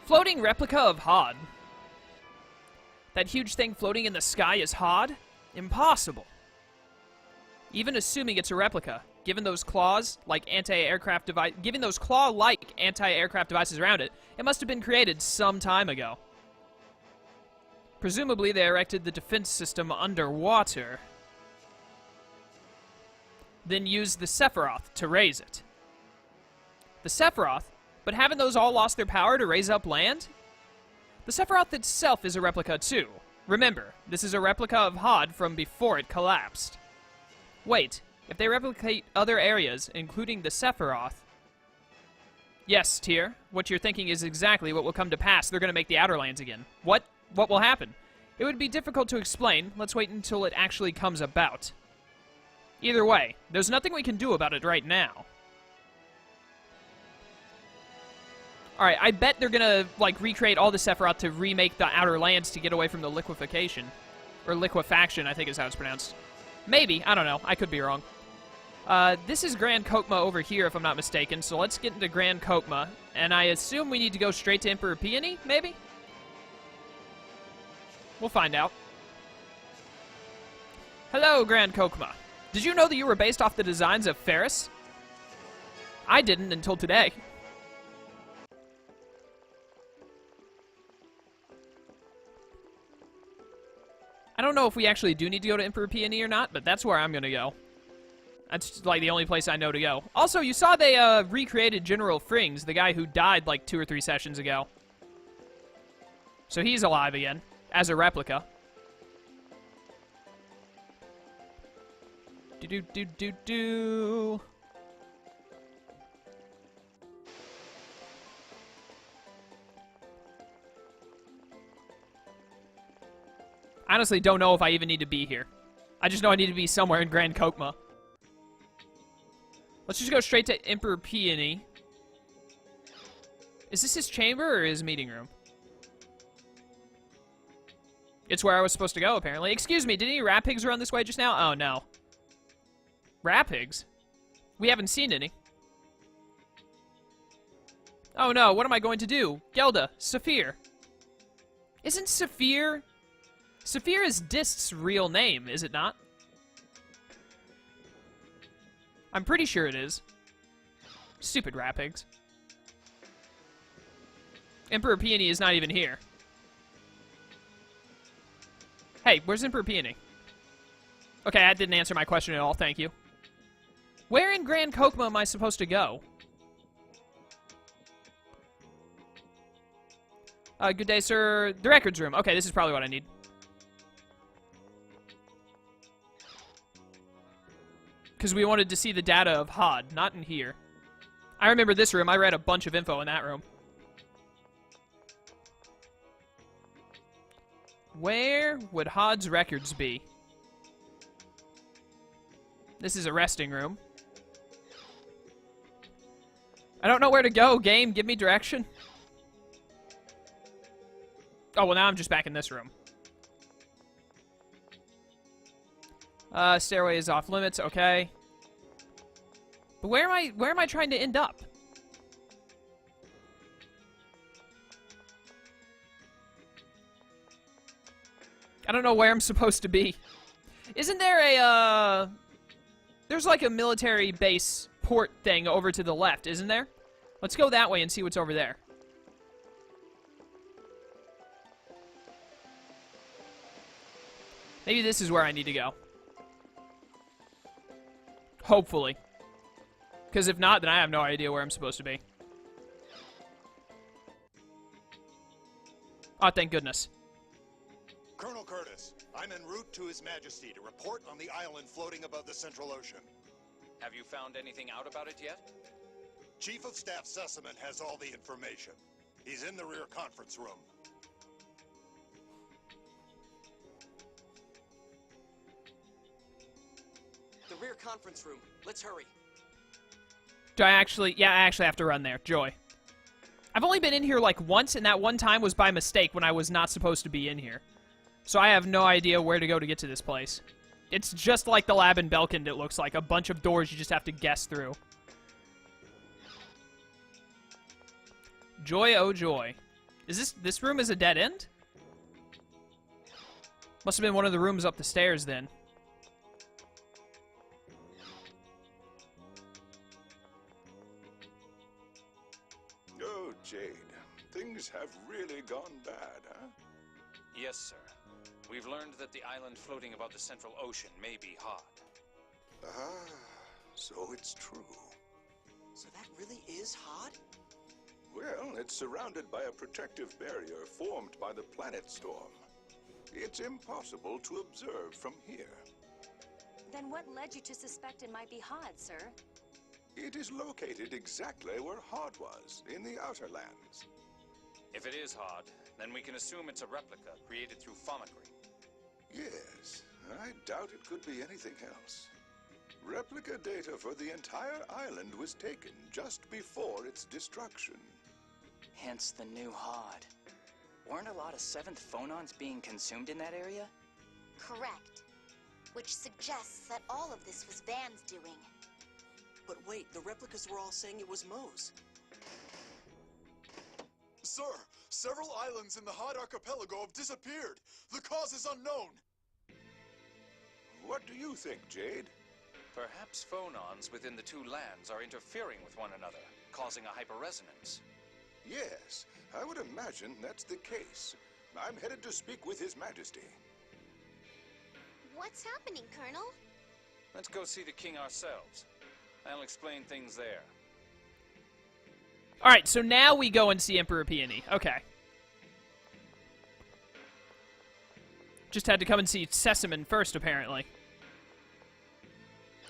Floating replica of Hod. That huge thing floating in the sky is Hod? Impossible. Even assuming it's a replica, given those claw-like anti-aircraft devices around it, it must have been created some time ago. Presumably, they erected the defense system underwater, then used the Sephiroth to raise it. The Sephiroth? But haven't those all lost their power to raise up land? The Sephiroth itself is a replica too. Remember, this is a replica of Hod from before it collapsed. Wait, if they replicate other areas, including the Sephiroth... Yes, Tyr, what you're thinking is exactly what will come to pass. They're going to make the Outer Lands again. What? What will happen? It would be difficult to explain. Let's wait until it actually comes about. Either way, there's nothing we can do about it right now. Alright, I bet they're gonna, like, recreate all the Sephiroth to remake the Outer Lands to get away from the liquefaction. Or liquefaction, I think is how it's pronounced. Maybe, I don't know, I could be wrong. This is Grand Kokma over here, if I'm not mistaken, so let's get into Grand Kokma. And I assume we need to go straight to Emperor Peony, maybe? We'll find out. Hello, Grand Kokma. Did you know that you were based off the designs of Ferris? I didn't until today. I don't know if we actually do need to go to Emperor Peony or not, but that's where I'm gonna go. That's, like, the only place I know to go. Also, you saw they, recreated General Frings, the guy who died, like, 2 or 3 sessions ago. So he's alive again, as a replica. Do-do-do-do-do. I honestly don't know if I even need to be here. I just know I need to be somewhere in Grand Kokma. Let's just go straight to Emperor Peony. Is this his chamber or his meeting room? It's where I was supposed to go, apparently. Excuse me, did any rat pigs run this way just now? Oh, no. Rat pigs? We haven't seen any. Oh, no, what am I going to do? Gelda, Saphir. Isn't Saphir... Saphir is Dist's real name, is it not? I'm pretty sure it is. Stupid rat pigs. Emperor Peony is not even here. Hey, where's Emperor Peony? Okay, that didn't answer my question at all, thank you. Where in Grand Kokma am I supposed to go? Good day, sir. The records room. Okay, this is probably what I need. Because we wanted to see the data of Hod, not in here. I remember this room. I read a bunch of info in that room. Where would Hod's records be? This is a resting room. I don't know where to go, game. Give me direction. Oh, well, now I'm just back in this room. Stairway is off limits, okay. But where am I trying to end up? I don't know where I'm supposed to be. Isn't there a, there's like a military base port thing over to the left, isn't there? Let's go that way and see what's over there. Maybe this is where I need to go. Hopefully. Because if not, then I have no idea where I'm supposed to be. Oh, thank goodness. Colonel Curtis, I'm en route to His Majesty to report on the island floating above the Central Ocean. Have you found anything out about it yet? Chief of Staff Sussman has all the information. He's in the rear conference room. The rear conference room. Let's hurry. Do I actually... Yeah, I actually have to run there. Joy. I've only been in here like once, and that one time was by mistake when I was not supposed to be in here. So I have no idea where to go to get to this place. It's just like the lab in Belkind, it looks like. A bunch of doors you just have to guess through. Joy, oh joy. Is this room is a dead end? Must have been one of the rooms up the stairs then. Oh, Jade. Things have really gone bad, huh? Yes, sir. We've learned that the island floating above the Central Ocean may be hard. Ah, so it's true. So that really is hard? Well, it's surrounded by a protective barrier formed by the planet storm. It's impossible to observe from here. Then what led you to suspect it might be hard, sir? It is located exactly where Hod was, in the Outer Lands. If it is hard, then we can assume it's a replica created through Formulating. Yes, I doubt it could be anything else. Replica data for the entire island was taken just before its destruction. Hence the new Hod. Weren't a lot of 7th phonons being consumed in that area? Correct. Which suggests that all of this was Van's doing. But wait, the replicas were all saying it was Mose. Sir, several islands in the Hod Archipelago have disappeared. The cause is unknown. What do you think, Jade? Perhaps phonons within the two lands are interfering with one another, causing a hyperresonance. Yes, I would imagine that's the case. I'm headed to speak with His Majesty. What's happening, Colonel? Let's go see the king ourselves. I'll explain things there. Alright, so now we go and see Emperor Peony. Okay. Just had to come and see Sesamin first, apparently.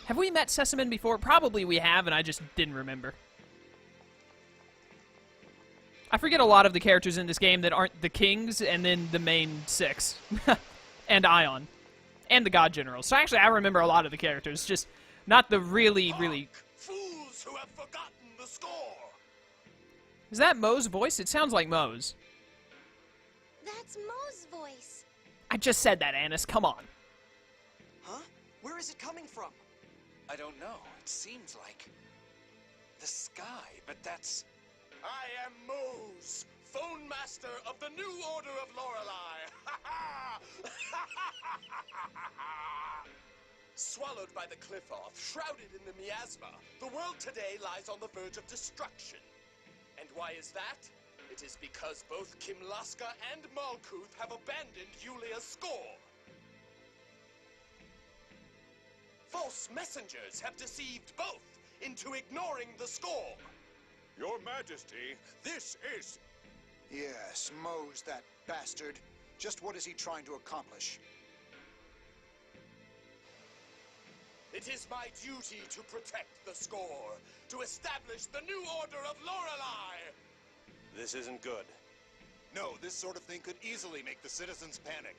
Have we met Sesamin before? Probably we have, and I just didn't remember. I forget a lot of the characters in this game that aren't the kings and then the main 6. And Ion. And the God Generals. So actually, I remember a lot of the characters, just not the really... Fools who have forgotten the score! Is that Mo's voice? It sounds like Mo's. That's Mo's voice. I just said that, Annis. Come on. Huh? Where is it coming from? I don't know. It seems like the sky, but that's... I am Mose, Phone Master of the new Order of Lorelei. Swallowed by the cliff off, shrouded in the miasma, the world today lies on the verge of destruction. And why is that? It is because both Kimlaska and Malkuth have abandoned Yulia's score. False messengers have deceived both into ignoring the score. Your Majesty, this is... Yes, Mose, that bastard. Just what is he trying to accomplish? It is my duty to protect the score, to establish the new Order of Lorelei! This isn't good. No, this sort of thing could easily make the citizens panic.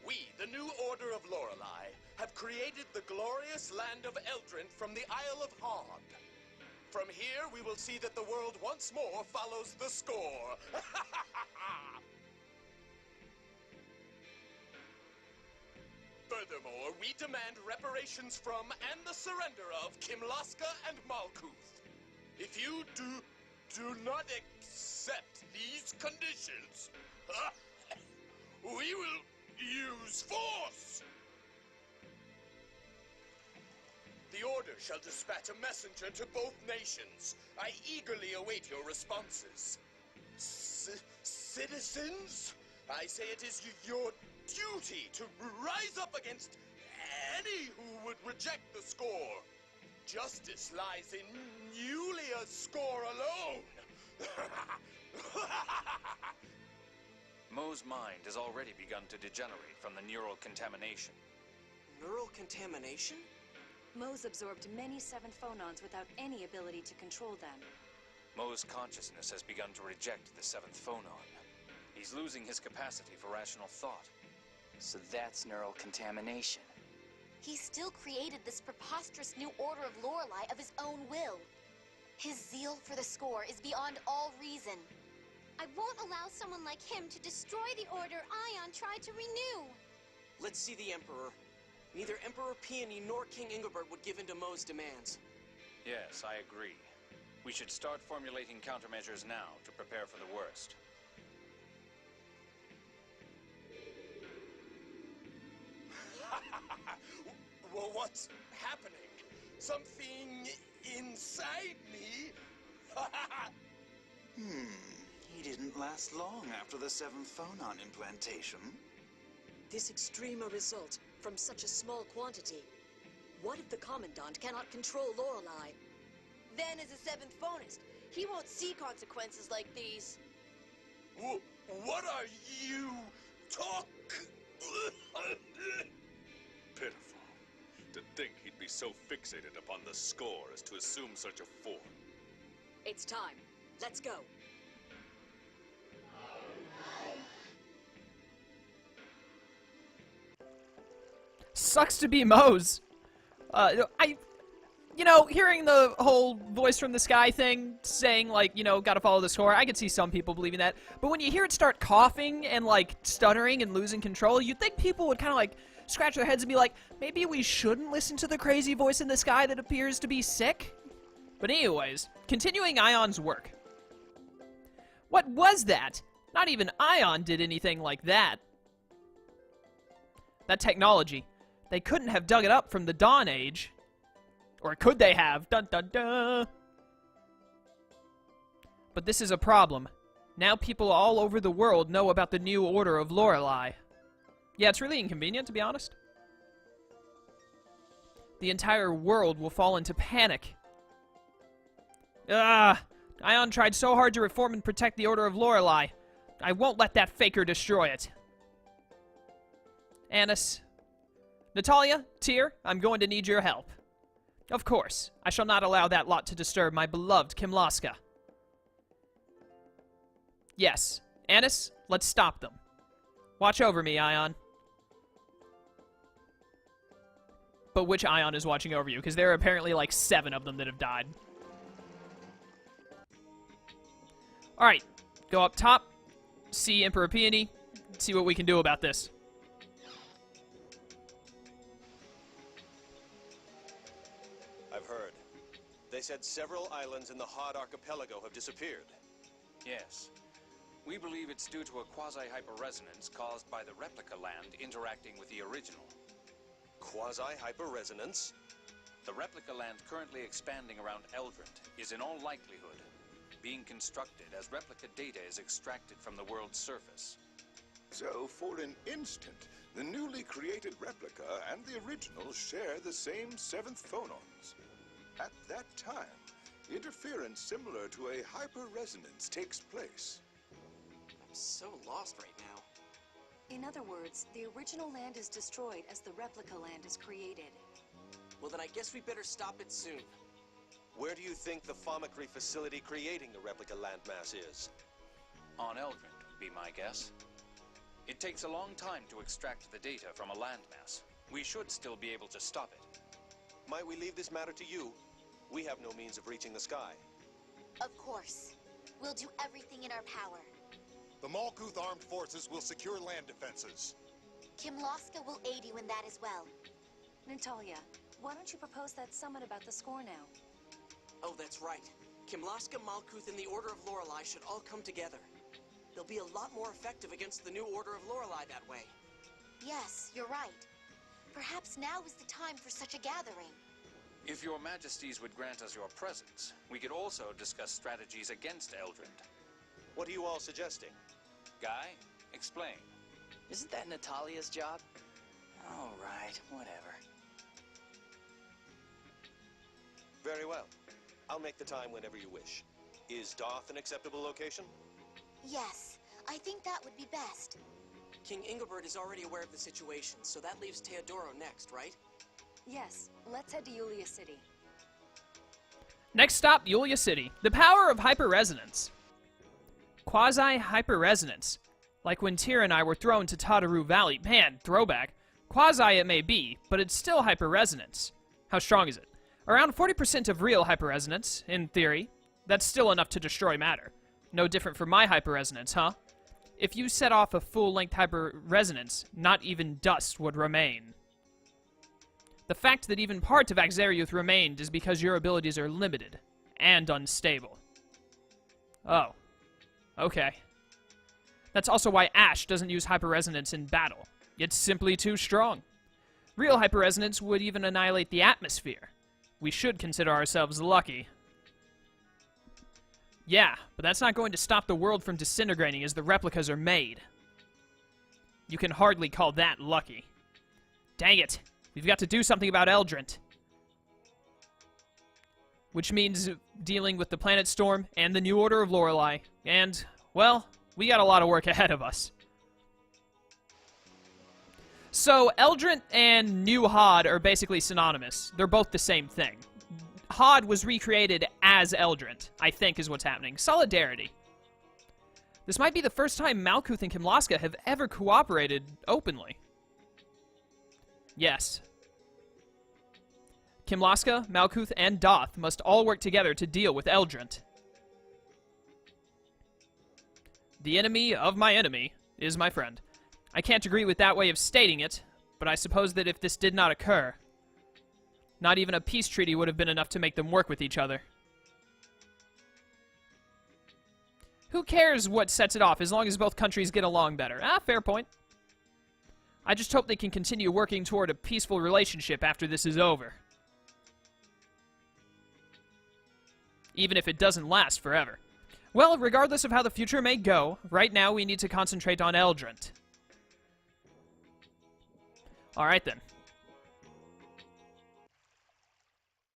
We, the new Order of Lorelei, have created the glorious land of Eldrin from the Isle of Hod. From here, we will see that the world once more follows the score. Furthermore, we demand reparations from and the surrender of Kimlaska and Malkuth. If you do not accept these conditions, we will use force! The Order shall dispatch a messenger to both nations. I eagerly await your responses. Citizens, I say it is your duty to rise up against any who would reject the score. Justice lies in Yulia's score alone. Mo's mind has already begun to degenerate from the neural contamination. Neural contamination? Mose absorbed many 7th phonons without any ability to control them. Mo's consciousness has begun to reject the 7th phonon. He's losing his capacity for rational thought. So that's neural contamination. He still created this preposterous new Order of Lorelei of his own will. His zeal for the score is beyond all reason. I won't allow someone like him to destroy the order Ion tried to renew. Let's see the Emperor. Neither Emperor Peony nor King Ingobert would give in to Mo's demands. Yes, I agree. We should start formulating countermeasures now to prepare for the worst. Well, what's happening? Something inside me? He didn't last long after the 7th phonon implantation. This extreme a result from such a small quantity. What if the Commandant cannot control Lorelei? Then, as a 7th phonist, he won't see consequences like these. What are you Pitiful. To think he'd be so fixated upon the score as to assume such a form. It's time. Let's go. Sucks to be Mose. Hearing the whole voice from the sky thing saying, like, gotta follow the score, I could see some people believing that. But when you hear it start coughing and, like, stuttering and losing control, you'd think people would kind of, like, scratch their heads and be like, maybe we shouldn't listen to the crazy voice in the sky that appears to be sick? But anyways, continuing Ion's work. What was that? Not even Ion did anything like that. That technology. They couldn't have dug it up from the Dawn Age. Or could they have? Dun dun dun! But this is a problem. Now people all over the world know about the new Order of Lorelei. Yeah, it's really inconvenient, to be honest. The entire world will fall into panic. Ion tried so hard to reform and protect the Order of Lorelei. I won't let that faker destroy it. Annis. Natalia, Tyr, I'm going to need your help. Of course, I shall not allow that lot to disturb my beloved Kimlaska. Yes, Annis, let's stop them. Watch over me, Ion. But which Ion is watching over you? Because there are apparently like 7 of them that have died. Alright, go up top, see Emperor Peony, see what we can do about this. I've heard. They said several islands in the Hod archipelago have disappeared. Yes. We believe it's due to a quasi-hyperresonance caused by the replica land interacting with the original. Quasi-hyperresonance? The replica land currently expanding around Eldrint is in all likelihood being constructed as replica data is extracted from the world's surface. So, for an instant, the newly created replica and the original share the same 7th phonons. At that time, interference similar to a hyperresonance takes place. I'm so lost right now. In other words, the original land is destroyed as the replica land is created. Well, then I guess we better stop it soon. Where do you think the Formicry facility creating the replica landmass is? On Eldrint would be my guess. It takes a long time to extract the data from a landmass. We should still be able to stop it. Might we leave this matter to you? We have no means of reaching the sky. Of course. We'll do everything in our power. The Malkuth armed forces will secure land defenses. Kimlaska will aid you in that as well. Natalia, why don't you propose that summit about the score now? Oh, that's right. Kimlaska, Malkuth, and the Order of Lorelei should all come together. They'll be a lot more effective against the new Order of Lorelei that way. Yes, you're right. Perhaps now is the time for such a gathering. If your majesties would grant us your presence, we could also discuss strategies against Eldrint. What are you all suggesting? Guy, explain. Isn't that Natalia's job? All right, whatever. Very well. I'll make the time whenever you wish. Is Darth an acceptable location? Yes, I think that would be best. King Ingobert is already aware of the situation, so that leaves Teodoro next, right? Yes, let's head to Yulia City. Next stop, Yulia City. The power of hyperresonance. Quasi-hyperresonance. Like when Tyr and I were thrown to Tataru Valley. Man, throwback. Quasi it may be, but it's still hyperresonance. How strong is it? Around 40% of real hyperresonance, in theory. That's still enough to destroy matter. No different from my hyperresonance, huh? If you set off a full-length hyperresonance, not even dust would remain. The fact that even parts of Axariuth remained is because your abilities are limited. and unstable. Oh. Okay. That's also why Ash doesn't use hyperresonance in battle. It's simply too strong. Real hyperresonance would even annihilate the atmosphere. We should consider ourselves lucky. Yeah, but that's not going to stop the world from disintegrating as the replicas are made. You can hardly call that lucky. Dang it. We've got to do something about Eldrint. Which means dealing with the Planet Storm and the new Order of Lorelei. And, well, we got a lot of work ahead of us. So, Eldrint and New Hod are basically synonymous. They're both the same thing. Hod was recreated as Eldrint, I think is what's happening. Solidarity. This might be the first time Malkuth and Kimlaska have ever cooperated openly. Yes. Kimlaska, Malkuth, and Doth must all work together to deal with Eldrint. The enemy of my enemy is my friend. I can't agree with that way of stating it, but I suppose that if this did not occur, not even a peace treaty would have been enough to make them work with each other. Who cares what sets it off as long as both countries get along better? Fair point. I just hope they can continue working toward a peaceful relationship after this is over. Even if it doesn't last forever. Well, regardless of how the future may go, right now we need to concentrate on Eldrint. Alright then.